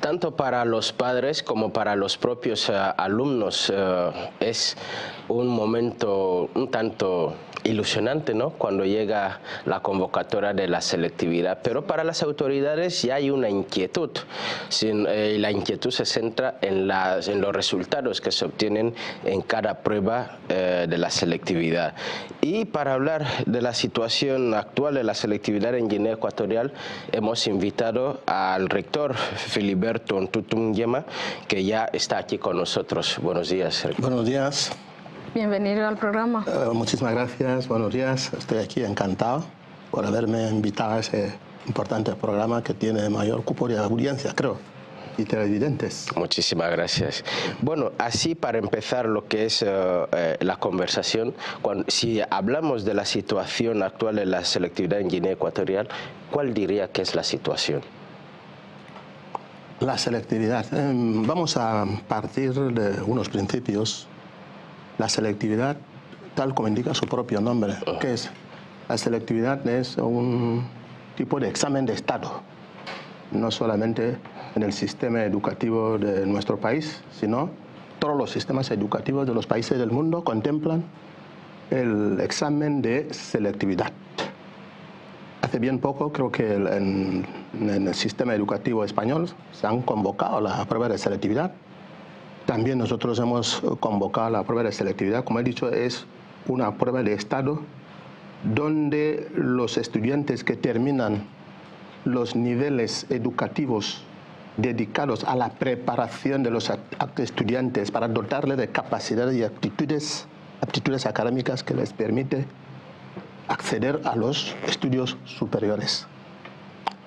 tanto para los padres como para los propios alumnos es un momento un tanto ilusionante, ¿no?, cuando llega la convocatoria de la selectividad, pero para las autoridades ya hay una inquietud. La inquietud se centra en los resultados que se obtienen en cada prueba de la selectividad. Y para hablar de la situación actual de la selectividad en Guinea Ecuatorial, hemos invitado al rector Filiberto Ntutu Nguema, que ya está aquí con nosotros. Buenos días, rector. Buenos días. Bienvenido al programa. Muchísimas gracias, buenos días. Estoy aquí encantado por haberme invitado a ese importante programa que tiene mayor cupo de audiencia, creo, y televidentes. Muchísimas gracias. Bueno, así para empezar lo que es la conversación, si hablamos de la situación actual de la selectividad en Guinea Ecuatorial, ¿cuál diría que es la situación? La selectividad. Vamos a partir de unos principios. La selectividad, tal como indica su propio nombre, ¿qué es? La selectividad es un tipo de examen de Estado, no solamente en el sistema educativo de nuestro país, sino todos los sistemas educativos de los países del mundo contemplan el examen de selectividad. Hace bien poco, creo que en el sistema educativo español se han convocado la prueba de selectividad. También nosotros hemos convocado la prueba de selectividad. Como he dicho, es una prueba de Estado donde los estudiantes que terminan los niveles educativos dedicados a la preparación de los estudiantes para dotarles de capacidades y aptitudes académicas que les permite acceder a los estudios superiores.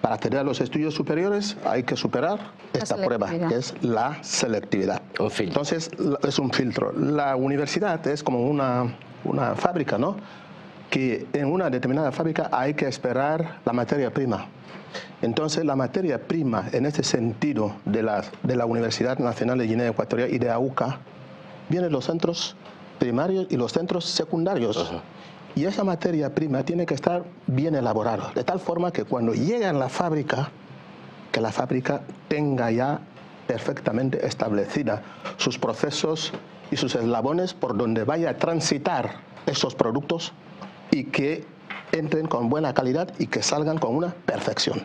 Para acceder a los estudios superiores hay que superar esta prueba, que es la selectividad. Entonces, es un filtro. La universidad es como una fábrica, ¿no?, que en una determinada fábrica hay que esperar la materia prima. Entonces, la materia prima, en este sentido, de la Universidad Nacional de Guinea Ecuatorial y de AUCA, vienen los centros primarios y los centros secundarios. Y esa materia prima tiene que estar bien elaborada, de tal forma que cuando llega a la fábrica, que la fábrica tenga ya perfectamente establecida sus procesos y sus eslabones por donde vaya a transitar esos productos y que entren con buena calidad y que salgan con una perfección.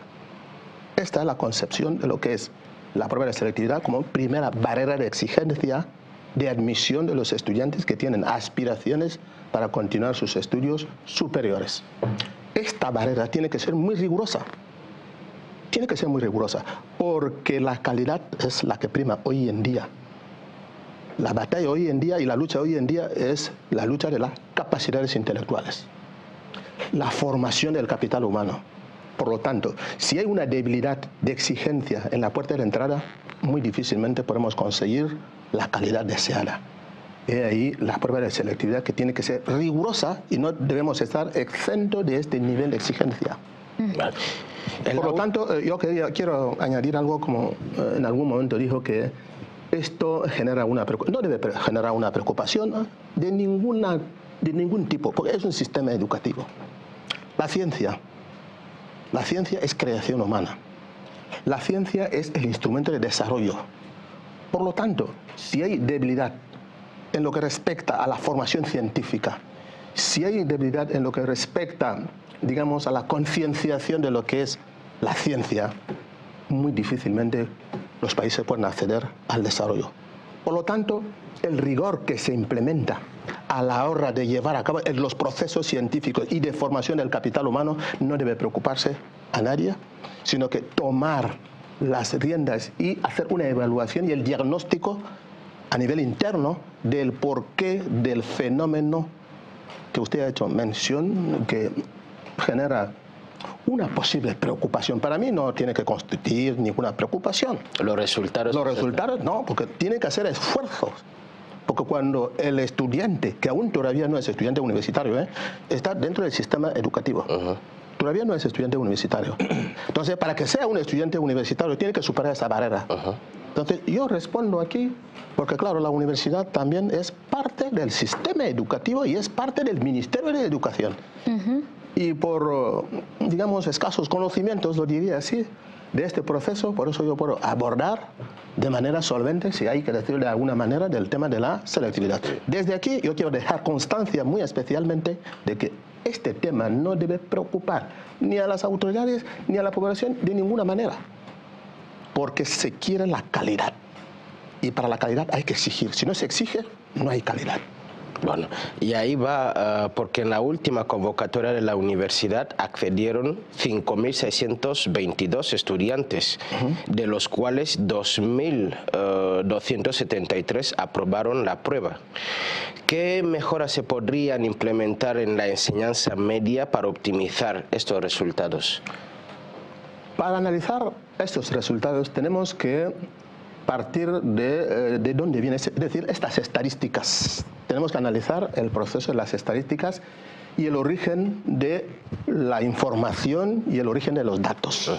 Esta es la concepción de lo que es la prueba de selectividad como primera barrera de exigencia de admisión de los estudiantes que tienen aspiraciones para continuar sus estudios superiores. Esta barrera tiene que ser muy rigurosa. Tiene que ser muy rigurosa, porque la calidad es la que prima hoy en día. La batalla hoy en día y la lucha hoy en día es la lucha de las capacidades intelectuales, la formación del capital humano. Por lo tanto, si hay una debilidad de exigencia en la puerta de la entrada, muy difícilmente podemos conseguir la calidad deseada. Y ahí la prueba de selectividad que tiene que ser rigurosa y no debemos estar exentos de este nivel de exigencia. Por lo tanto, yo quiero añadir algo, como en algún momento dijo, que esto genera no debe generar una preocupación de ningún tipo, porque es un sistema educativo. La ciencia es creación humana. La ciencia es el instrumento de desarrollo. Por lo tanto, si hay debilidad en lo que respecta a la formación científica, si hay debilidad en lo que respecta, digamos, a la concienciación de lo que es la ciencia, muy difícilmente los países pueden acceder al desarrollo. Por lo tanto, el rigor que se implementa a la hora de llevar a cabo los procesos científicos y de formación del capital humano no debe preocuparse a nadie, sino que tomar las riendas y hacer una evaluación y el diagnóstico a nivel interno del porqué del fenómeno que usted ha hecho mención, que genera una posible preocupación. Para mí no tiene que constituir ninguna preocupación. Los resultados no, porque tiene que hacer esfuerzos. Porque cuando el estudiante, que aún todavía no es estudiante universitario, está dentro del sistema educativo, todavía no es estudiante universitario. Entonces, para que sea un estudiante universitario, tiene que superar esa barrera. Entonces, yo respondo aquí, porque claro, la universidad también es parte del sistema educativo y es parte del Ministerio de Educación. Y por, digamos, escasos conocimientos, lo diría así, de este proceso, por eso yo puedo abordar de manera solvente, si hay que decirlo de alguna manera, del tema de la selectividad. Desde aquí yo quiero dejar constancia muy especialmente de que este tema no debe preocupar ni a las autoridades ni a la población de ninguna manera, porque se quiere la calidad. Y para la calidad hay que exigir. Si no se exige, no hay calidad. Bueno, y ahí va, porque en la última convocatoria de la universidad accedieron 5.622 estudiantes, de los cuales 2.273 aprobaron la prueba. ¿Qué mejoras se podrían implementar en la enseñanza media para optimizar estos resultados? Para analizar estos resultados tenemos que partir de dónde viene, es decir, estas estadísticas. Tenemos que analizar el proceso de las estadísticas y el origen de la información y el origen de los datos.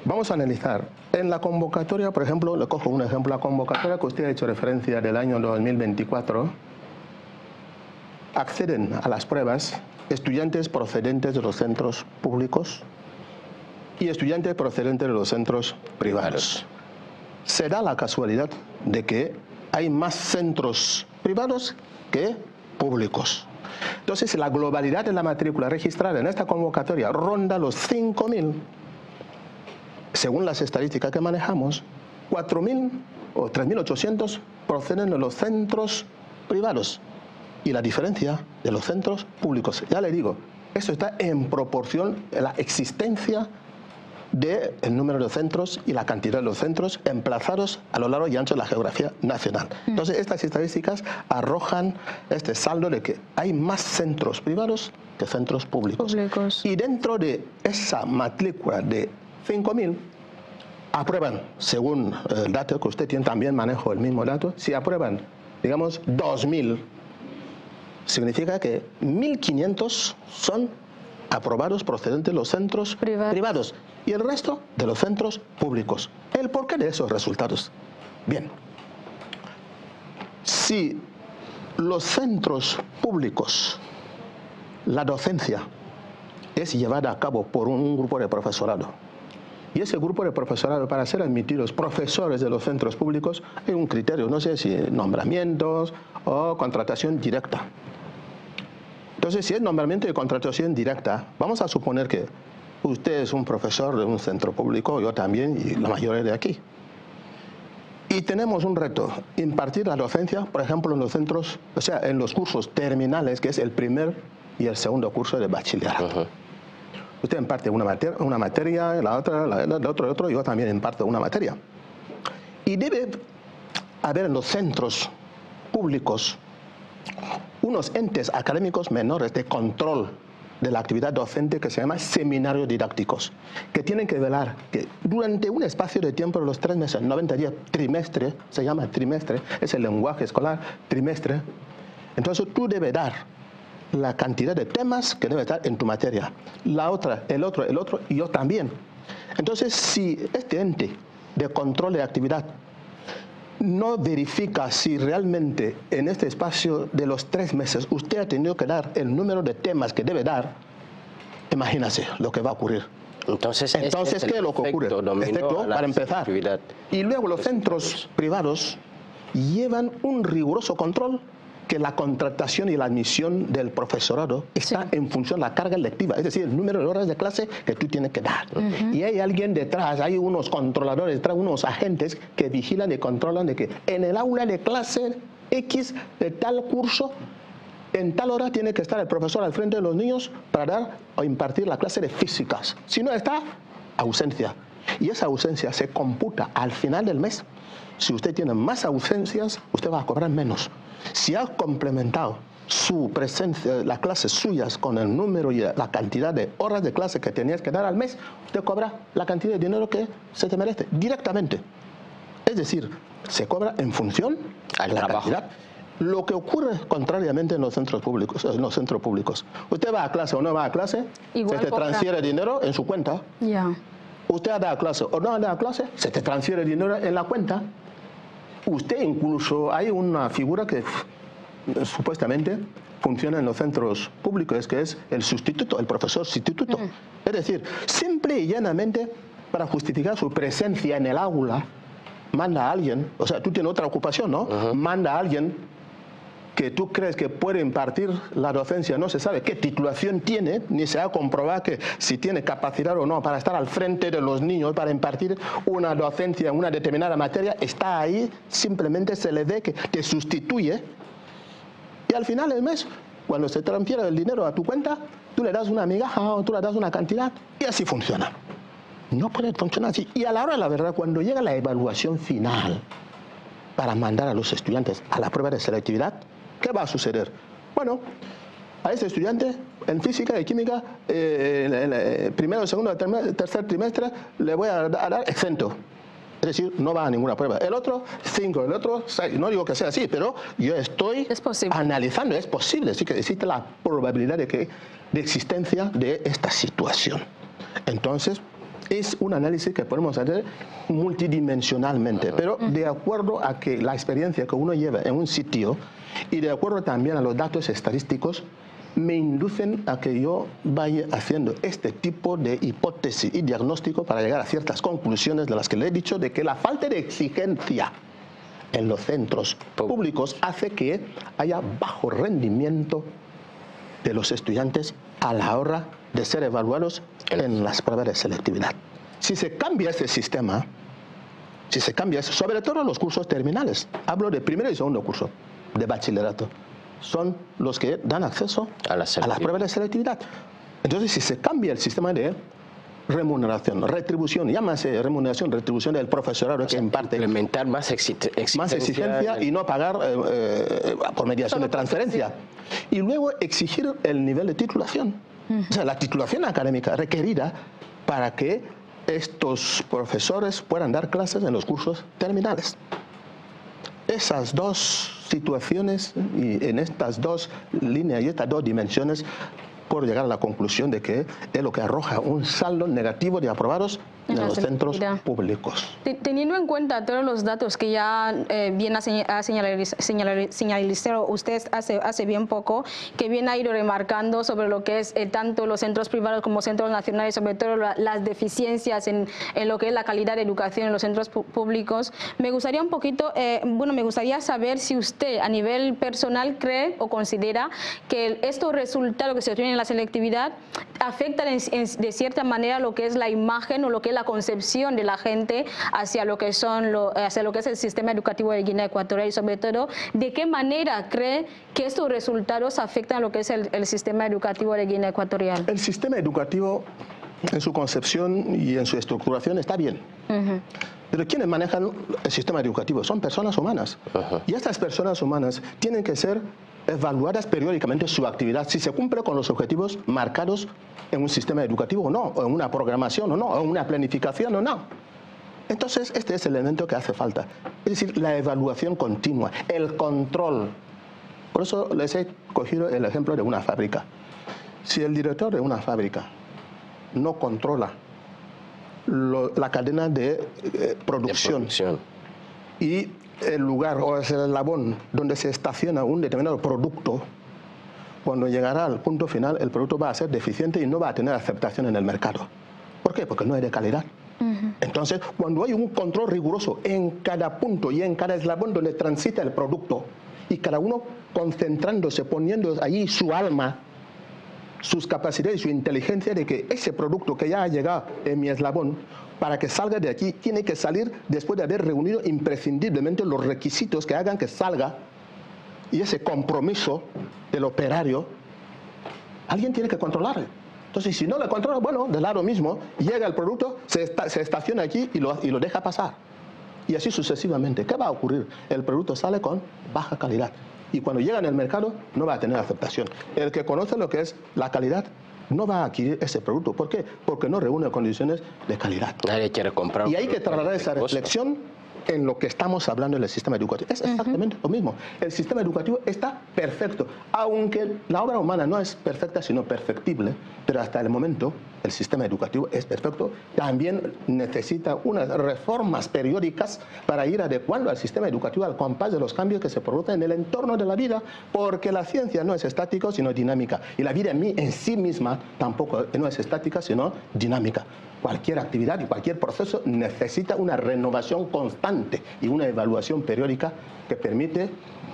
Vamos a analizar. En la convocatoria, por ejemplo, le cojo un ejemplo, la convocatoria que usted ha hecho referencia del año 2024, acceden a las pruebas estudiantes procedentes de los centros públicos y estudiantes procedentes de los centros privados. Se da la casualidad de que hay más centros privados que públicos. Entonces, la globalidad de la matrícula registrada en esta convocatoria ronda los 5.000. Según las estadísticas que manejamos, 4.000 o 3.800 proceden de los centros privados y la diferencia de los centros públicos. Ya le digo, esto está en proporción a la existencia del número de centros y la cantidad de los centros emplazados a lo largo y ancho de la geografía nacional. Entonces, estas estadísticas arrojan este saldo de que hay más centros privados que centros públicos. Y dentro de esa matrícula de 5.000, aprueban, según el dato que usted tiene, también manejo el mismo dato, si aprueban, digamos, 2.000, significa que 1.500 son aprobados procedentes de los centros privados y el resto de los centros públicos. ¿El porqué de esos resultados? Bien, si los centros públicos, la docencia es llevada a cabo por un grupo de profesorado, y ese grupo de profesorado, para ser admitidos profesores de los centros públicos, hay un criterio, no sé si nombramientos o contratación directa. Entonces, si es nombramiento y contratación directa, vamos a suponer que usted es un profesor de un centro público, yo también, y la mayoría de aquí. Y tenemos un reto, impartir la docencia, por ejemplo, en los centros, o sea, en los cursos terminales, que es el primer y el segundo curso de bachillerato. Usted imparte una materia, la otra, el otro, yo también imparto una materia. Y debe haber en los centros públicos unos entes académicos menores de control de la actividad docente que se llama seminarios didácticos, que tienen que velar que durante un espacio de tiempo de los 3 meses, 90 días, trimestre, se llama trimestre, es el lenguaje escolar, trimestre. Entonces tú debes dar la cantidad de temas que debe estar en tu materia, la otra, el otro, y yo también. Entonces, si este ente de control de actividad no verifica si realmente en este espacio de los 3 meses usted ha tenido que dar el número de temas que debe dar, imagínese lo que va a ocurrir. Entonces ¿qué es lo que ocurre? Efecto, para empezar. Y luego los centros privados llevan un riguroso control que la contratación y la admisión del profesorado está en función de la carga lectiva, es decir, el número de horas de clase que tú tienes que dar. Y hay alguien detrás, hay unos controladores detrás, unos agentes que vigilan y controlan de que en el aula de clase X de tal curso, en tal hora tiene que estar el profesor al frente de los niños para dar o impartir la clase de físicas. Si no está, ausencia. Y esa ausencia se computa al final del mes. Si usted tiene más ausencias, usted va a cobrar menos. Si ha complementado su presencia, las clases suyas con el número y la cantidad de horas de clase que tenías que dar al mes, usted cobra la cantidad de dinero que se te merece directamente. Es decir, se cobra en función a la cantidad. Lo que ocurre contrariamente en los centros públicos, usted va a clase o no va a clase, igual se te transfiere dinero en su cuenta. Usted ha dado clase o no ha dado clase, se te transfiere dinero en la cuenta. Usted incluso, hay una figura que supuestamente funciona en los centros públicos, que es el sustituto, el profesor sustituto. Es decir, simple y llanamente para justificar su presencia en el aula, manda a alguien, o sea, tú tienes otra ocupación, ¿no? Manda a alguien que tú crees que puede impartir la docencia, no se sabe qué titulación tiene, ni se ha comprobado que si tiene capacidad o no para estar al frente de los niños, para impartir una docencia en una determinada materia, está ahí, simplemente se le ve que te sustituye, y al final del mes, cuando se transfiere el dinero a tu cuenta, tú le das una migaja o tú le das una cantidad, y así funciona. No puede funcionar así. Y a la hora de la verdad, cuando llega la evaluación final para mandar a los estudiantes a la prueba de selectividad, ¿qué va a suceder? Bueno, a ese estudiante en física y química, primero, segundo, tercer trimestre, le voy a dar exento. Es decir, no va a ninguna prueba. El otro, 5, el otro, 6. No digo que sea así, pero yo estoy analizando, es posible, sí que existe la probabilidad de existencia de esta situación. Entonces, es un análisis que podemos hacer multidimensionalmente, pero de acuerdo a que la experiencia que uno lleva en un sitio y de acuerdo también a los datos estadísticos, me inducen a que yo vaya haciendo este tipo de hipótesis y diagnóstico para llegar a ciertas conclusiones de las que le he dicho, de que la falta de exigencia en los centros públicos hace que haya bajo rendimiento de los estudiantes a la hora de ser evaluados en las pruebas de selectividad. Si se cambia ese sistema, sobre todo en los cursos terminales, hablo de primero y segundo curso de bachillerato, son los que dan acceso a las pruebas de selectividad. Entonces, si se cambia el sistema de remuneración, retribución, llámase remuneración, retribución del profesorado que imparte, implementar más exigencia y no pagar por mediación de transferencia, y luego exigir el nivel de titulación, o sea, la titulación académica requerida para que estos profesores puedan dar clases en los cursos terminales. Esas dos situaciones y en estas dos líneas y estas dos dimensiones por llegar a la conclusión de que es lo que arroja un saldo negativo de aprobados en los centros públicos. Teniendo en cuenta todos los datos que ya bien ha señalizado usted hace bien poco, que bien ha ido remarcando sobre lo que es tanto los centros privados como centros nacionales, sobre todo las deficiencias en lo que es la calidad de educación en los centros públicos, me gustaría un poquito, me gustaría saber si usted a nivel personal cree o considera que estos resultados que se obtienen en la selectividad afectan de cierta manera lo que es la imagen o lo que es la concepción de la gente hacia lo que es el sistema educativo de Guinea Ecuatorial, y sobre todo, ¿de qué manera cree que estos resultados afectan a lo que es el sistema educativo de Guinea Ecuatorial? El sistema educativo en su concepción y en su estructuración está bien. Pero quienes manejan el sistema educativo son personas humanas. Y estas personas humanas tienen que ser evaluadas periódicamente su actividad, si se cumple con los objetivos marcados en un sistema educativo o no, o en una programación o no, o en una planificación o no. Entonces, este es el elemento que hace falta. Es decir, la evaluación continua, el control. Por eso les he cogido el ejemplo de una fábrica. Si el director de una fábrica no controla la cadena de producción y el lugar o el eslabón donde se estaciona un determinado producto, cuando llegará al punto final, el producto va a ser deficiente y no va a tener aceptación en el mercado. ¿Por qué? Porque no es de calidad. Entonces, cuando hay un control riguroso en cada punto y en cada eslabón donde transita el producto, y cada uno concentrándose, poniendo allí su alma, sus capacidades y su inteligencia de que ese producto que ya ha llegado en mi eslabón, para que salga de aquí, tiene que salir después de haber reunido imprescindiblemente los requisitos que hagan que salga, y ese compromiso del operario, alguien tiene que controlarlo. Entonces, si no lo controla, bueno, del lado mismo, llega el producto, se estaciona aquí y lo deja pasar. Y así sucesivamente. ¿Qué va a ocurrir? El producto sale con baja calidad. Y cuando llega en el mercado, no va a tener aceptación. El que conoce lo que es la calidad no va a adquirir ese producto. ¿Por qué? Porque no reúne condiciones de calidad. Nadie quiere comprar. Y hay que trasladar esa reflexión en lo que estamos hablando en el sistema educativo. Es exactamente lo mismo. El sistema educativo está perfecto. Aunque la obra humana no es perfecta, sino perfectible, pero hasta el momento el sistema educativo es perfecto. También necesita unas reformas periódicas para ir adecuando al sistema educativo al compás de los cambios que se producen en el entorno de la vida, porque la ciencia no es estática, sino dinámica. Y la vida en sí misma tampoco no es estática, sino dinámica. cualquier actividad y cualquier proceso necesita una renovación constante y una evaluación periódica que permite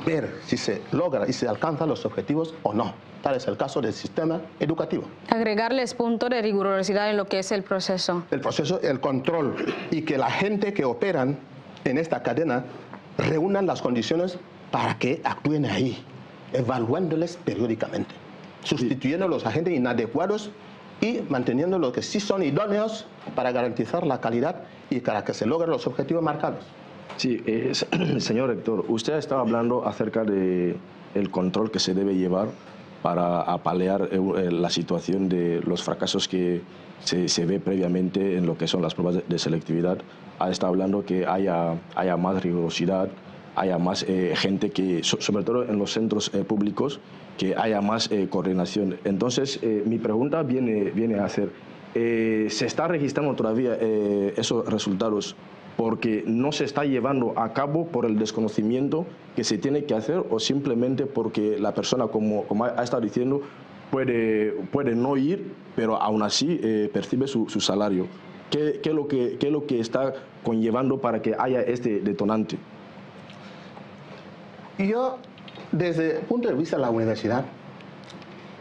ver si se logra y se alcanzan los objetivos o no. Tal es el caso del sistema educativo. Agregarles punto de rigurosidad en lo que es el proceso. El proceso, el control, y que la gente que operan en esta cadena reúnan las condiciones para que actúen ahí, evaluándoles periódicamente, sustituyendo a los agentes inadecuados y manteniendo los que sí son idóneos para garantizar la calidad y para que se logren los objetivos marcados. Sí, señor rector, usted estaba hablando acerca del control que se debe llevar para paliar la situación de los fracasos que se ve previamente en lo que son las pruebas de selectividad. Ha estado hablando que haya más rigurosidad, haya más gente que, sobre todo en los centros públicos, que haya más coordinación. Entonces, mi pregunta viene a ser, ¿se está registrando todavía esos resultados porque no se está llevando a cabo por el desconocimiento que se tiene que hacer o simplemente porque la persona, como ha estado diciendo, puede no ir, pero aún así percibe su salario? ¿Qué es lo que está conllevando para que haya este detonante? Yo, desde el punto de vista de la universidad,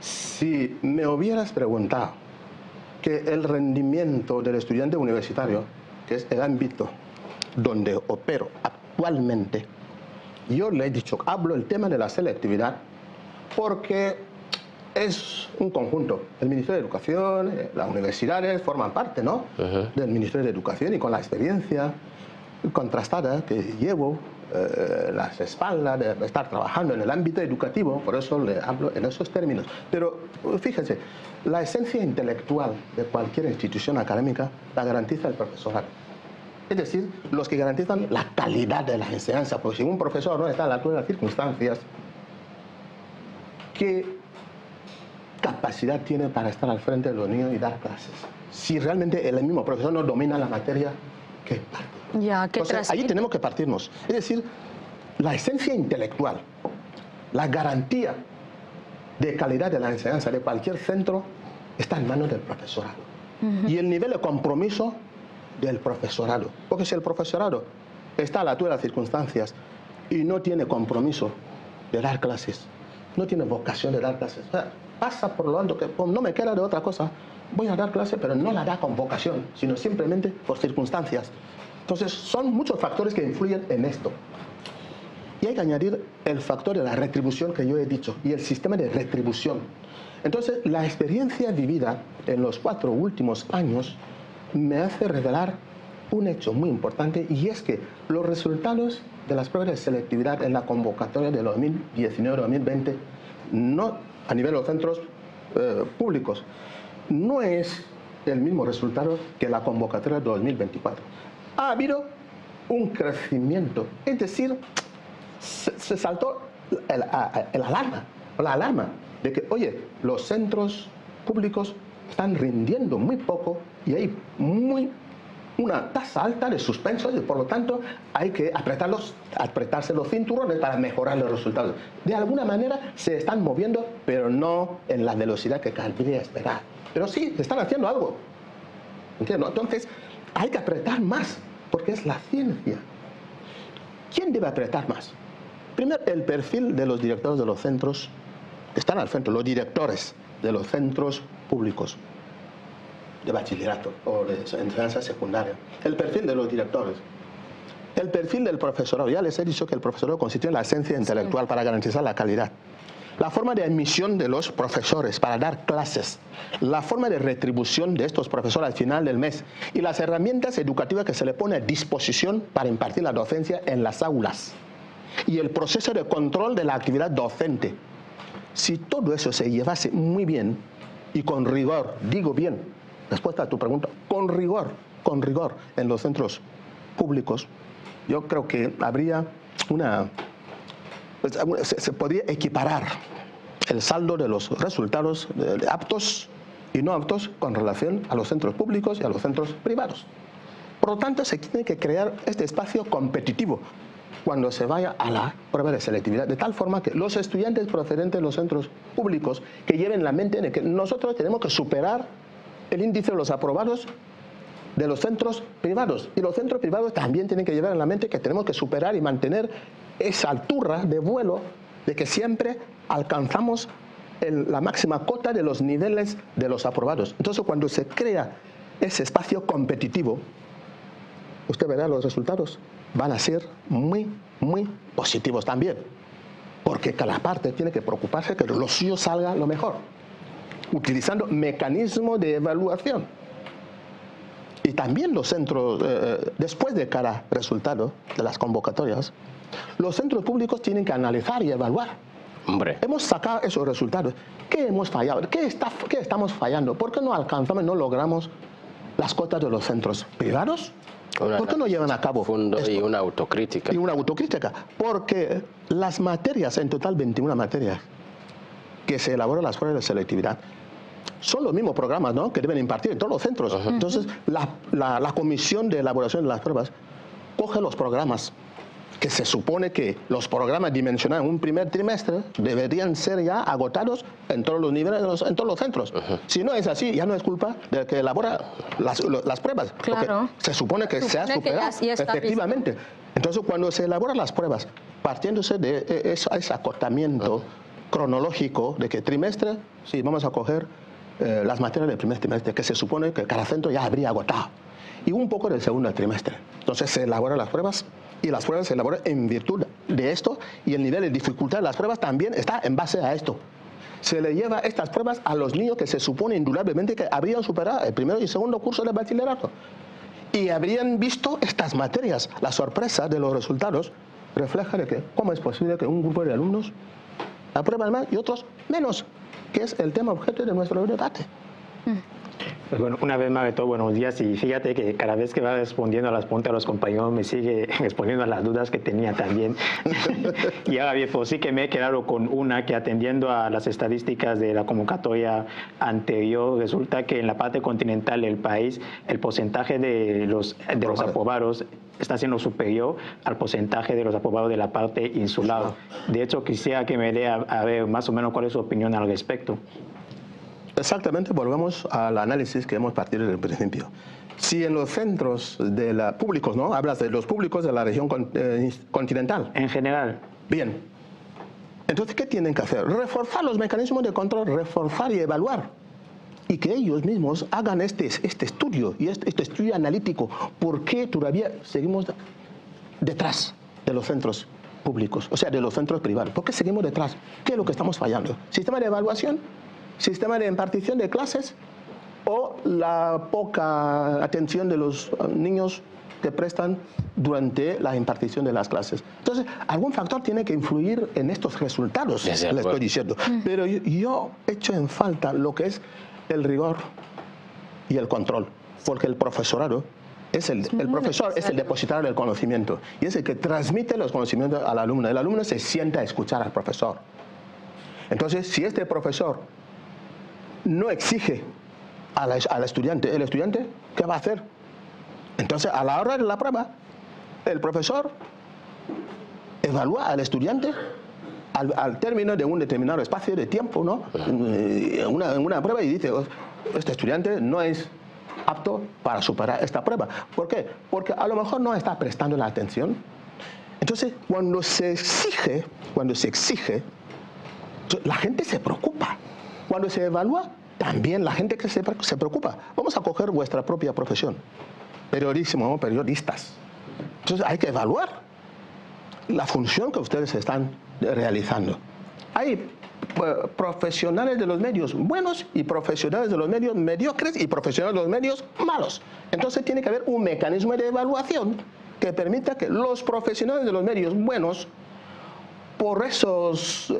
si me hubieras preguntado que el rendimiento del estudiante universitario, que es el ámbito donde opero actualmente, yo le he dicho, hablo el tema de la selectividad porque es un conjunto. El Ministerio de Educación, las universidades forman parte, ¿no? Del Ministerio de Educación, y con la experiencia contrastada que llevo las espaldas de estar trabajando en el ámbito educativo, por eso le hablo en esos términos. Pero fíjense, la esencia intelectual de cualquier institución académica la garantiza el profesorado. Es decir, los que garantizan la calidad de la enseñanza, porque si un profesor no está a la altura de las circunstancias, ¿qué capacidad tiene para estar al frente de los niños y dar clases? Si realmente el mismo profesor no domina la materia que parte. Entonces, ahí tenemos que partirnos. Es decir, la esencia intelectual, la garantía de calidad de la enseñanza de cualquier centro está en manos del profesorado. Y el nivel de compromiso del profesorado. Porque si el profesorado está a la altura de las circunstancias y no tiene compromiso de dar clases, no tiene vocación de dar clases, pasa por lo alto que no me queda de otra cosa, voy a dar clases, pero no la da con vocación, sino simplemente por circunstancias. Entonces, son muchos factores que influyen en esto. Y hay que añadir el factor de la retribución que yo he dicho, y el sistema de retribución. Entonces, la experiencia vivida en los 4 últimos años me hace revelar un hecho muy importante, y es que los resultados de las pruebas de selectividad en la convocatoria de 2019-2020, no a nivel de los centros públicos, no es el mismo resultado que la convocatoria de 2024. Ha habido un crecimiento, es decir, se saltó la alarma de que, oye, los centros públicos están rindiendo muy poco y hay una tasa alta de suspensos, y por lo tanto hay que apretarse los cinturones para mejorar los resultados. De alguna manera se están moviendo, pero no en la velocidad que cabría esperar. Pero sí, están haciendo algo. ¿Entiendes? Entonces, hay que apretar más, porque es la ciencia. ¿Quién debe apretar más? Primero, el perfil de los directores de los centros que están al frente, los directores de los centros públicos de bachillerato o de enseñanza secundaria. El perfil de los directores. El perfil del profesorado. Ya les he dicho que el profesorado constituye la esencia intelectual para garantizar la calidad. La forma de admisión de los profesores para dar clases, la forma de retribución de estos profesores al final del mes y las herramientas educativas que se le pone a disposición para impartir la docencia en las aulas y el proceso de control de la actividad docente. Si todo eso se llevase muy bien y con rigor, digo bien, respuesta a tu pregunta, con rigor en los centros públicos, yo creo que habría se podría equiparar el saldo de los resultados de aptos y no aptos con relación a los centros públicos y a los centros privados. Por lo tanto, se tiene que crear este espacio competitivo cuando se vaya a la prueba de selectividad, de tal forma que los estudiantes procedentes de los centros públicos que lleven la mente de que nosotros tenemos que superar el índice de los aprobados de los centros privados. Y los centros privados también tienen que llevar en la mente que tenemos que superar y mantener esa altura de vuelo de que siempre alcanzamos la máxima cota de los niveles de los aprobados. Entonces, cuando se crea ese espacio competitivo, usted verá los resultados van a ser muy, muy positivos también. Porque cada parte tiene que preocuparse que lo suyo salga lo mejor, utilizando mecanismos de evaluación. Y también los centros, después de cada resultado de las convocatorias, los centros públicos tienen que analizar y evaluar. Hombre. Hemos sacado esos resultados. ¿Qué hemos fallado? ¿Qué estamos fallando? ¿Por qué no alcanzamos, no logramos las cotas de los centros privados? ¿Por qué no llevan a cabo esto? Y una autocrítica. Y una autocrítica. Porque las materias, en total 21 materias, que se elaboran las pruebas de selectividad, son los mismos programas, ¿no?, que deben impartir en todos los centros. Entonces, la comisión de elaboración de las pruebas coge los programas que se supone que los programas dimensionados en un primer trimestre deberían ser ya agotados en todos los niveles, en todos los centros. Si no es así, ya no es culpa del que elabora las pruebas. Claro. Porque se supone que se ha superado, efectivamente. Entonces, cuando se elaboran las pruebas, partiéndose de ese acotamiento cronológico de que trimestre, sí, vamos a coger las materias del primer trimestre, que se supone que cada centro ya habría agotado, y un poco del segundo trimestre. Entonces se elaboran las pruebas, y las pruebas se elaboran en virtud de esto, y el nivel de dificultad de las pruebas también está en base a esto. Se le lleva estas pruebas a los niños que se supone indudablemente que habrían superado el primero y segundo curso de bachillerato, y habrían visto estas materias. La sorpresa de los resultados refleja de que cómo es posible que un grupo de alumnos aprueban más y otros menos, que es el tema objeto de nuestro debate. Pues bueno, una vez más de todo, buenos días, y fíjate que cada vez que va respondiendo a las preguntas de los compañeros me sigue respondiendo a las dudas que tenía también. Y ahora bien, pues sí que me he quedado con una que, atendiendo a las estadísticas de la convocatoria anterior, resulta que en la parte continental del país el porcentaje de los aprobados está siendo superior al porcentaje de los aprobados de la parte insular. De hecho, quisiera que me dé a ver más o menos cuál es su opinión al respecto. Exactamente, volvemos al análisis que hemos partido desde el principio. Si en los centros públicos, ¿no?, hablas de los públicos de la región continental. En general. Bien. Entonces, ¿qué tienen que hacer? Reforzar los mecanismos de control, reforzar y evaluar. Y que ellos mismos hagan este estudio, y este estudio analítico. ¿Por qué todavía seguimos detrás de los centros públicos? O sea, de los centros privados. ¿Por qué seguimos detrás? ¿Qué es lo que estamos fallando? ¿Sistema de evaluación? ¿Sistema de impartición de clases? ¿O la poca atención de los niños que prestan durante la impartición de las clases? Entonces, algún factor tiene que influir en estos resultados, le estoy diciendo. Pero yo echo en falta lo que es el rigor y el control, porque el profesorado el profesor es el depositario del conocimiento, y es el que transmite los conocimientos al alumno. El alumno se sienta a escuchar al profesor. Entonces, si este profesor no exige al estudiante, ¿el estudiante qué va a hacer? Entonces, a la hora de la prueba, el profesor evalúa al estudiante al término de un determinado espacio de tiempo, ¿no?, en una prueba, y dice: este estudiante no es apto para superar esta prueba. ¿Por qué? Porque a lo mejor no está prestando la atención. Entonces, cuando se exige, la gente se preocupa. Cuando se evalúa, también la gente que se preocupa. Vamos a coger vuestra propia profesión, periodistas. Entonces, hay que evaluar la función que ustedes están realizando. Hay profesionales de los medios buenos y profesionales de los medios mediocres y profesionales de los medios malos. Entonces, tiene que haber un mecanismo de evaluación que permita que los profesionales de los medios buenos, por esos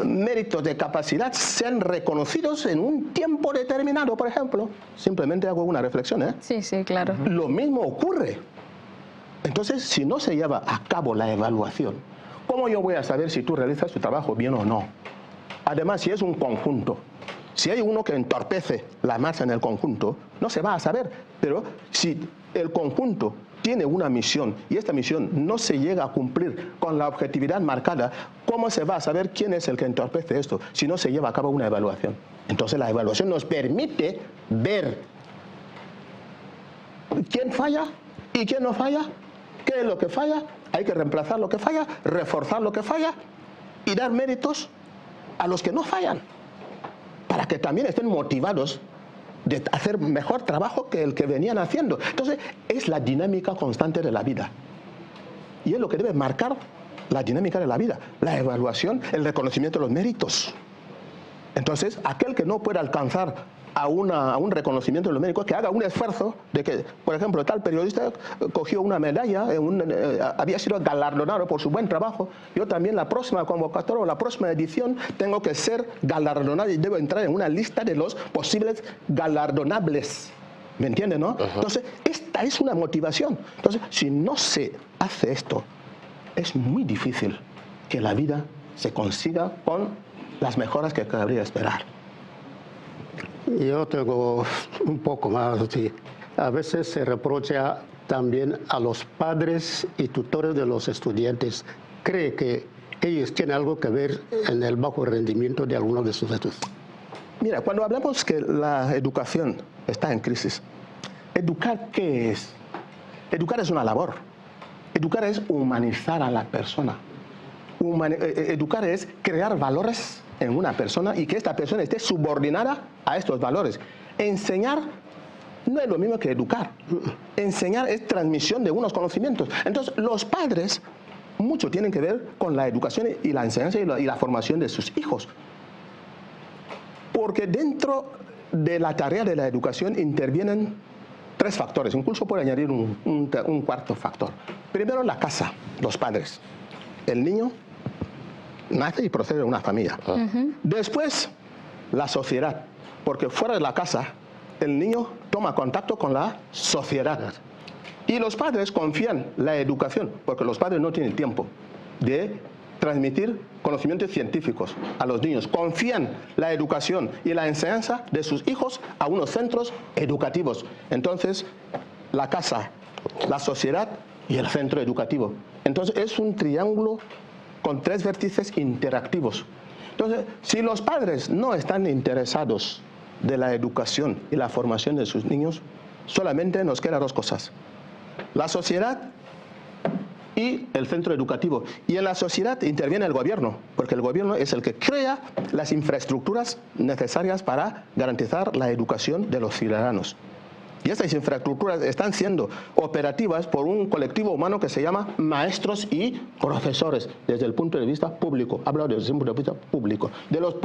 méritos de capacidad, sean reconocidos en un tiempo determinado, por ejemplo. Simplemente hago una reflexión, ¿eh? Sí, sí, claro. Lo mismo ocurre. Entonces, si no se lleva a cabo la evaluación, ¿cómo yo voy a saber si tú realizas tu trabajo bien o no? Además, si es un conjunto, si hay uno que entorpece la marcha en el conjunto, no se va a saber. Pero si el conjunto tiene una misión y esta misión no se llega a cumplir con la objetividad marcada, ¿cómo se va a saber quién es el que entorpece esto si no se lleva a cabo una evaluación? Entonces, la evaluación nos permite ver quién falla y quién no falla, qué es lo que falla, hay que reemplazar lo que falla, reforzar lo que falla y dar méritos a los que no fallan, para que también estén motivados de hacer mejor trabajo que el que venían haciendo. Entonces, es la dinámica constante de la vida. Y es lo que debe marcar la dinámica de la vida, la evaluación, el reconocimiento de los méritos. Entonces, aquel que no pueda alcanzar a un reconocimiento de los méritos, que haga un esfuerzo de que, por ejemplo, tal periodista cogió una medalla, había sido galardonado por su buen trabajo, yo también la próxima convocatoria o la próxima edición tengo que ser galardonado y debo entrar en una lista de los posibles galardonables. ¿Me entienden, no? Entonces, esta es una motivación. Entonces, si no se hace esto, es muy difícil que la vida se consiga con las mejoras que cabría esperar. Yo tengo un poco más. Sí. A veces se reprocha también a los padres y tutores de los estudiantes. ¿Cree que ellos tienen algo que ver en el bajo rendimiento de algunos de sus estudiantes? Mira, cuando hablamos que la educación está en crisis, ¿educar qué es? Educar es una labor. Educar es humanizar a la persona. Educar es crear valores en una persona y que esta persona esté subordinada a estos valores. Enseñar no es lo mismo que educar. Enseñar es transmisión de unos conocimientos. Entonces, los padres mucho tienen que ver con la educación y la enseñanza y la formación de sus hijos. Porque dentro de la tarea de la educación intervienen tres factores. Incluso puedo añadir un cuarto factor. Primero, la casa, los padres. El niño nace y procede de una familia. Después, la sociedad. Porque fuera de la casa, el niño toma contacto con la sociedad. Y los padres confían la educación, porque los padres no tienen tiempo de transmitir conocimientos científicos a los niños. Confían la educación y la enseñanza de sus hijos a unos centros educativos. Entonces, la casa, la sociedad y el centro educativo. Entonces, es un triángulo con tres vértices interactivos. Entonces, si los padres no están interesados de la educación y la formación de sus niños, solamente nos quedan dos cosas: la sociedad y el centro educativo. Y en la sociedad interviene el gobierno, porque el gobierno es el que crea las infraestructuras necesarias para garantizar la educación de los ciudadanos. Y estas infraestructuras están siendo operativas por un colectivo humano que se llama maestros y profesores, desde el punto de vista público. Hablo desde el punto de vista público. De los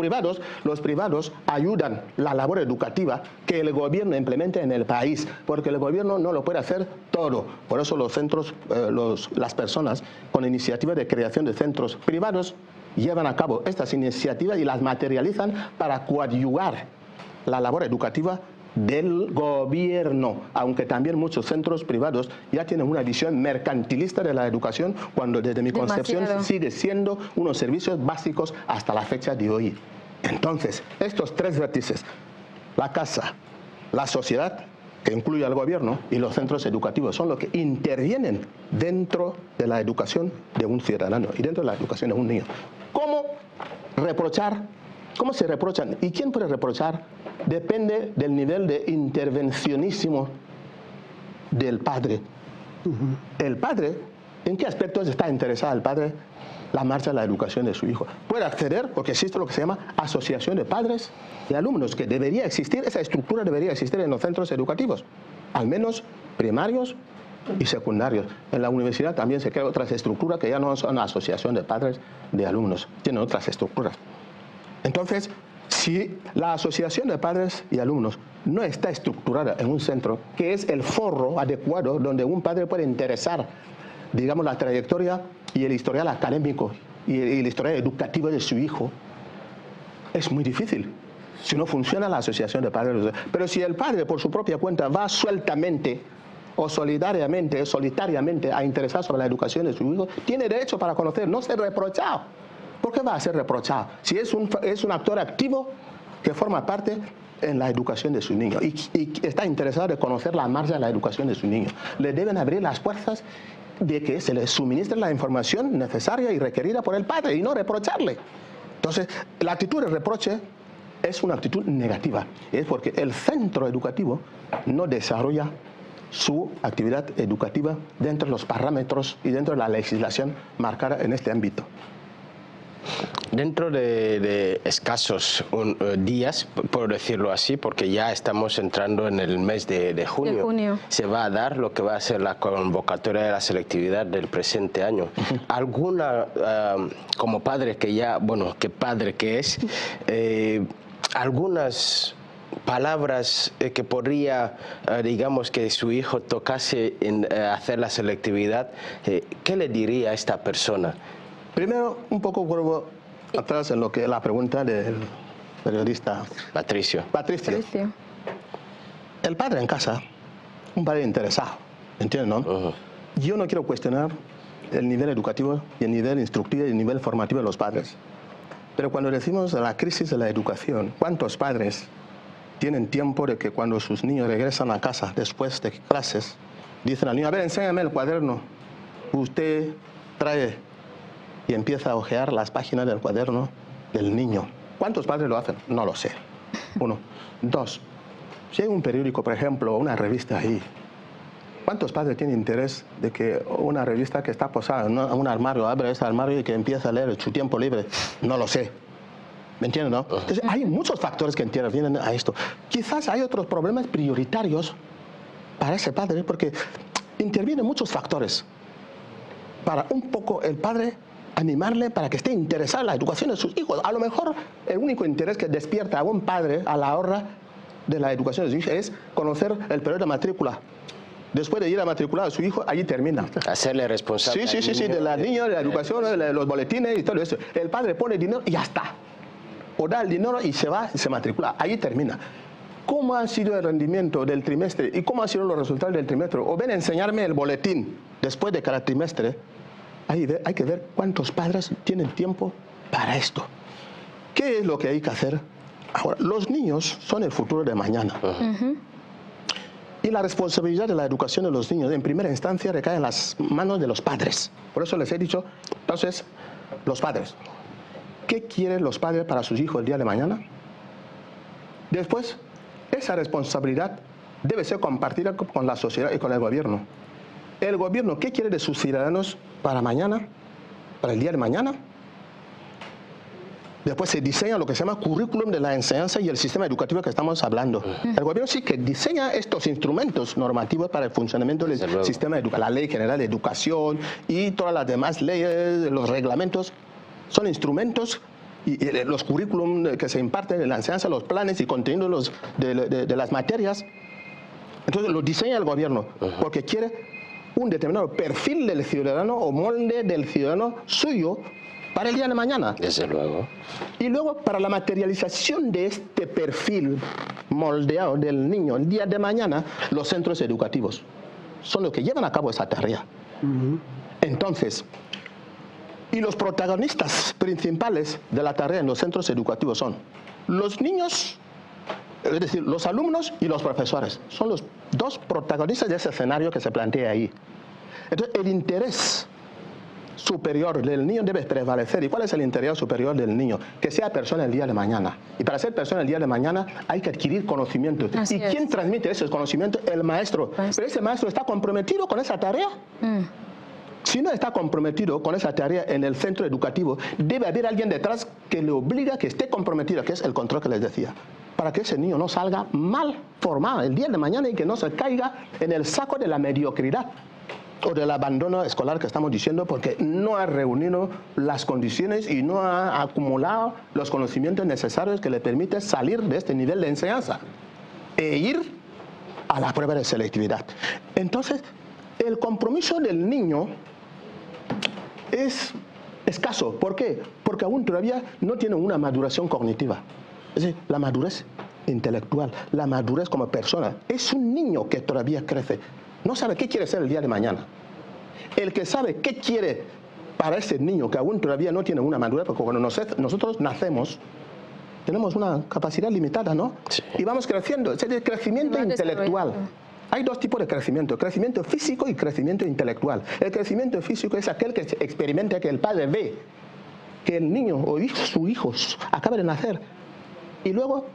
privados ayudan la labor educativa que el gobierno implemente en el país, porque el gobierno no lo puede hacer todo. Por eso los centros, las personas con iniciativa de creación de centros privados llevan a cabo estas iniciativas y las materializan para coadyuvar la labor educativa del gobierno, aunque también muchos centros privados ya tienen una visión mercantilista de la educación, cuando desde mi concepción sigue siendo unos servicios básicos hasta la fecha de hoy. Entonces, estos tres vértices, la casa, la sociedad, que incluye al gobierno, y los centros educativos, son los que intervienen dentro de la educación de un ciudadano y dentro de la educación de un niño. ¿Cómo reprochar? ¿Cómo se reprochan? ¿Y quién puede reprochar? Depende del nivel de intervencionismo del padre. El padre, ¿en qué aspectos está interesado el padre? La marcha de la educación de su hijo. Puede acceder, porque existe lo que se llama asociación de padres y alumnos, que debería existir, esa estructura debería existir en los centros educativos, al menos primarios y secundarios. En la universidad también se crean otras estructuras que ya no son asociación de padres de alumnos, tienen otras estructuras. Entonces, si la asociación de padres y alumnos no está estructurada en un centro, que es el foro adecuado donde un padre puede interesar, digamos, la trayectoria y el historial académico y el historial educativo de su hijo, es muy difícil si no funciona la asociación de padres. Pero si el padre por su propia cuenta va sueltamente o solitariamente a interesar sobre la educación de su hijo, tiene derecho para conocer, no ser reprochado. ¿Por qué va a ser reprochado? Si es un actor activo que forma parte en la educación de su niño y está interesado en conocer la marcha de la educación de su niño, le deben abrir las puertas de que se le suministre la información necesaria y requerida por el padre y no reprocharle. Entonces, la actitud de reproche es una actitud negativa. Es porque el centro educativo no desarrolla su actividad educativa dentro de los parámetros y dentro de la legislación marcada en este ámbito. Dentro de escasos días, por decirlo así, porque ya estamos entrando en el mes de junio, se va a dar lo que va a ser la convocatoria de la selectividad del presente año. ¿Alguna, como padre que ya, bueno, qué padre que es, algunas palabras que podría, digamos, que su hijo tocase en hacer la selectividad, qué le diría a esta persona? Primero, un poco vuelvo atrás en lo que es la pregunta del periodista Patricio. El padre en casa, un padre interesado, ¿entiendes, no? Yo no quiero cuestionar el nivel educativo y el nivel instructivo y el nivel formativo de los padres. Pero cuando decimos la crisis de la educación, ¿cuántos padres tienen tiempo de que cuando sus niños regresan a casa después de clases, dicen al niño, a ver, enséñame el cuaderno, usted trae y empieza a hojear las páginas del cuaderno del niño? ¿Cuántos padres lo hacen? No lo sé. Uno. Dos, si hay un periódico, por ejemplo, o una revista ahí, ¿cuántos padres tienen interés de que una revista que está posada en un armario, abre ese armario y que empiece a leer en su tiempo libre? No lo sé. ¿Me entiendes, no? Entonces, hay muchos factores que intervienen a esto. Quizás hay otros problemas prioritarios para ese padre, porque intervienen muchos factores para un poco el padre animarle para que esté interesado en la educación de sus hijos. A lo mejor el único interés que despierta a un padre a la hora de la educación de sus hijos es conocer el periodo de matrícula. Después de ir a matricular a su hijo, allí termina. Hacerle responsable. Sí, de la niña, de la educación, de los boletines y todo eso. El padre pone dinero y ya está. O da el dinero y se va y se matricula. Allí termina. ¿Cómo ha sido el rendimiento del trimestre y cómo han sido los resultados del trimestre? O ven a enseñarme el boletín después de cada trimestre. Hay que ver cuántos padres tienen tiempo para esto. ¿Qué es lo que hay que hacer? Ahora, los niños son el futuro de mañana. Y la responsabilidad de la educación de los niños, en primera instancia, recae en las manos de los padres. Por eso les he dicho, entonces, los padres. ¿Qué quieren los padres para sus hijos el día de mañana? Después, esa responsabilidad debe ser compartida con la sociedad y con el gobierno. El gobierno, ¿qué quiere de sus ciudadanos para mañana, para el día de mañana? Después se diseña lo que se llama currículum de la enseñanza y el sistema educativo que estamos hablando. El gobierno sí que diseña estos instrumentos normativos para el funcionamiento del sistema educativo. La Ley General de Educación y todas las demás leyes, los reglamentos, son instrumentos y los currículum que se imparten en la enseñanza, los planes y contenidos de las materias. Entonces lo diseña el gobierno porque quiere un determinado perfil del ciudadano o molde del ciudadano suyo para el día de mañana. Desde luego. Y luego para la materialización de este perfil moldeado del niño el día de mañana, los centros educativos son los que llevan a cabo esa tarea. Entonces, y los protagonistas principales de la tarea en los centros educativos son los niños, es decir, los alumnos y los profesores. Son los dos protagonistas de ese escenario que se plantea ahí. Entonces, el interés superior del niño debe prevalecer. ¿Y cuál es el interés superior del niño? Que sea persona el día de mañana. Y para ser persona el día de mañana hay que adquirir conocimiento. ¿Y quién transmite ese conocimiento? El maestro. Pero ese maestro está comprometido con esa tarea. Si no está comprometido con esa tarea en el centro educativo, debe haber alguien detrás que le obliga a que esté comprometido, que es el control que les decía, para que ese niño no salga mal formado el día de mañana y que no se caiga en el saco de la mediocridad o del abandono escolar que estamos diciendo, porque no ha reunido las condiciones y no ha acumulado los conocimientos necesarios que le permiten salir de este nivel de enseñanza e ir a la prueba de selectividad. Entonces, el compromiso del niño es escaso. ¿Por qué? Porque aún todavía no tiene una maduración cognitiva. Es decir, la madurez intelectual, la madurez como persona. Es un niño que todavía crece. No sabe qué quiere ser el día de mañana. El que sabe qué quiere para ese niño que aún todavía no tiene una madurez, porque cuando nosotros nacemos, tenemos una capacidad limitada, ¿no? Sí. Y vamos creciendo. Es el crecimiento intelectual. Hay dos tipos de crecimiento físico y crecimiento intelectual. El crecimiento físico es aquel que experimenta, que el padre ve que el niño o sus hijos acaban de nacer y luego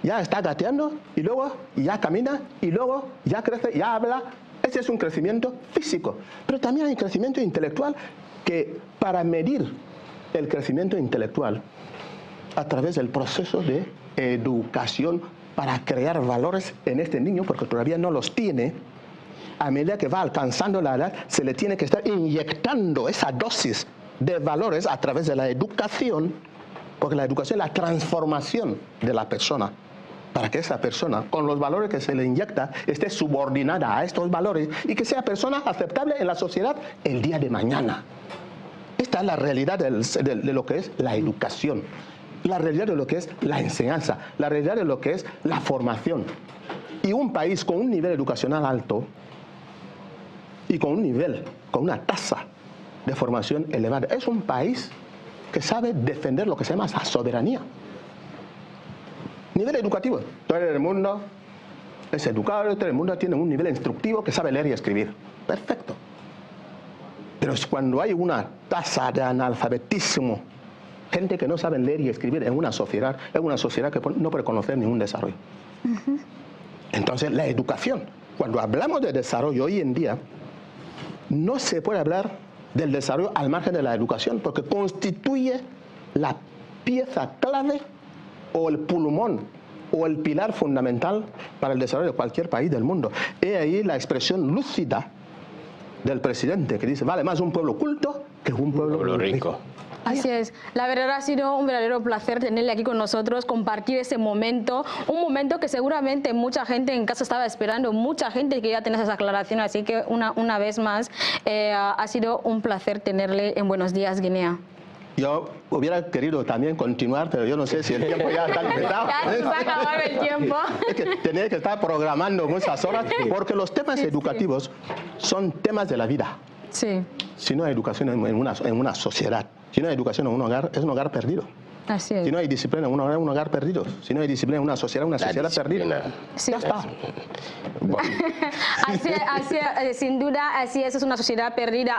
ya está gateando, y luego ya camina, y luego ya crece, ya habla. Ese es un crecimiento físico. Pero también hay un crecimiento intelectual que, para medir el crecimiento intelectual a través del proceso de educación para crear valores en este niño, porque todavía no los tiene, a medida que va alcanzando la edad, se le tiene que estar inyectando esa dosis de valores a través de la educación, porque la educación es la transformación de la persona, para que esa persona, con los valores que se le inyecta, esté subordinada a estos valores y que sea persona aceptable en la sociedad el día de mañana. Esta es la realidad de lo que es la educación, la realidad de lo que es la enseñanza, la realidad de lo que es la formación. Y un país con un nivel educacional alto y con una tasa de formación elevada, es un país que sabe defender lo que se llama la soberanía. Nivel educativo, todo el mundo es educado, todo el mundo tiene un nivel instructivo que sabe leer y escribir. Perfecto. Pero cuando hay una tasa de analfabetismo, gente que no sabe leer y escribir en una sociedad, es una sociedad que no puede conocer ningún desarrollo. Entonces, la educación, cuando hablamos de desarrollo hoy en día, no se puede hablar del desarrollo al margen de la educación, porque constituye la pieza clave o el pulmón o el pilar fundamental para el desarrollo de cualquier país del mundo. He ahí la expresión lúcida del presidente, que dice, vale más un pueblo culto que un pueblo rico. Así es. La verdad ha sido un verdadero placer tenerle aquí con nosotros, compartir ese momento, un momento que seguramente mucha gente en casa estaba esperando, mucha gente quería tener esas aclaraciones, así que una vez más ha sido un placer tenerle en Buenos Días, Guinea. Yo hubiera querido también continuar, pero yo no sé si el tiempo ya está limitado. Ya se va a acabar el tiempo. Es que tenía que estar programando muchas horas, porque los temas educativos son temas de la vida. Sí. Si no hay educación en una sociedad, si no hay educación en un hogar, es un hogar perdido. Así es. Si no hay disciplina en un hogar perdido. Si no hay disciplina en una sociedad perdida. Sí. Ya está. Bueno. Sin duda, así es una sociedad perdida.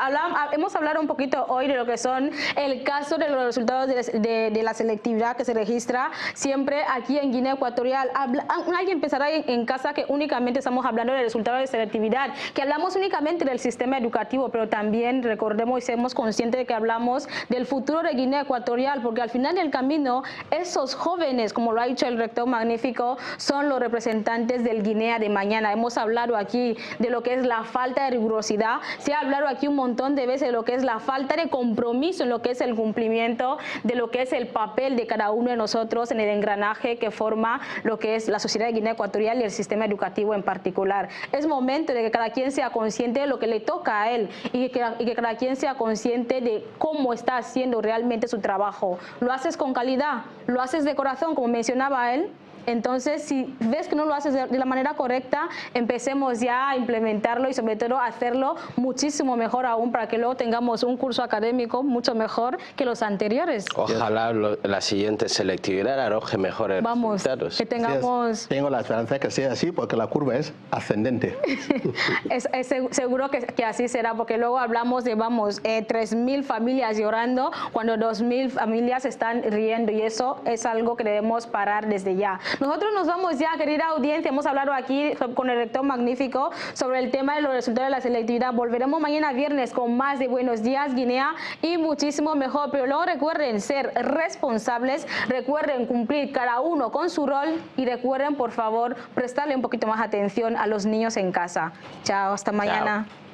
Hemos hablado un poquito hoy de lo que son el caso de los resultados de la selectividad que se registra siempre aquí en Guinea Ecuatorial. Alguien pensará en casa que únicamente estamos hablando del resultado de selectividad, que hablamos únicamente del sistema educativo, pero también recordemos y seamos conscientes de que hablamos del futuro de Guinea Ecuatorial, porque al final del camino, esos jóvenes, como lo ha dicho el rector magnífico, son los representantes del Guinea de mañana. Hemos hablado aquí de lo que es la falta de rigurosidad, se ha hablado aquí un montón de veces de lo que es la falta de compromiso en lo que es el cumplimiento, de lo que es el papel de cada uno de nosotros en el engranaje que forma lo que es la sociedad de Guinea Ecuatorial y el sistema educativo en particular. Es momento de que cada quien sea consciente de lo que le toca a él y que cada quien sea consciente de cómo está haciendo realmente su trabajo. Lo haces con calidad, lo haces de corazón, como mencionaba él. Entonces, si ves que no lo haces de la manera correcta, empecemos ya a implementarlo y sobre todo a hacerlo muchísimo mejor aún, para que luego tengamos un curso académico mucho mejor que los anteriores. Ojalá la siguiente selectividad arroje mejores resultados. Que tengamos... Sí, tengo la esperanza de que sea así, porque la curva es ascendente. es seguro que así será, porque luego hablamos de, 3.000 familias llorando cuando 2.000 familias están riendo, y eso es algo que debemos parar desde ya. Nosotros nos vamos ya, querida audiencia. Hemos hablado aquí con el rector magnífico sobre el tema de los resultados de la selectividad. Volveremos mañana viernes con más de Buenos Días, Guinea, y muchísimo mejor. Pero luego recuerden ser responsables, recuerden cumplir cada uno con su rol y recuerden, por favor, prestarle un poquito más atención a los niños en casa. Chao, hasta mañana. Chao.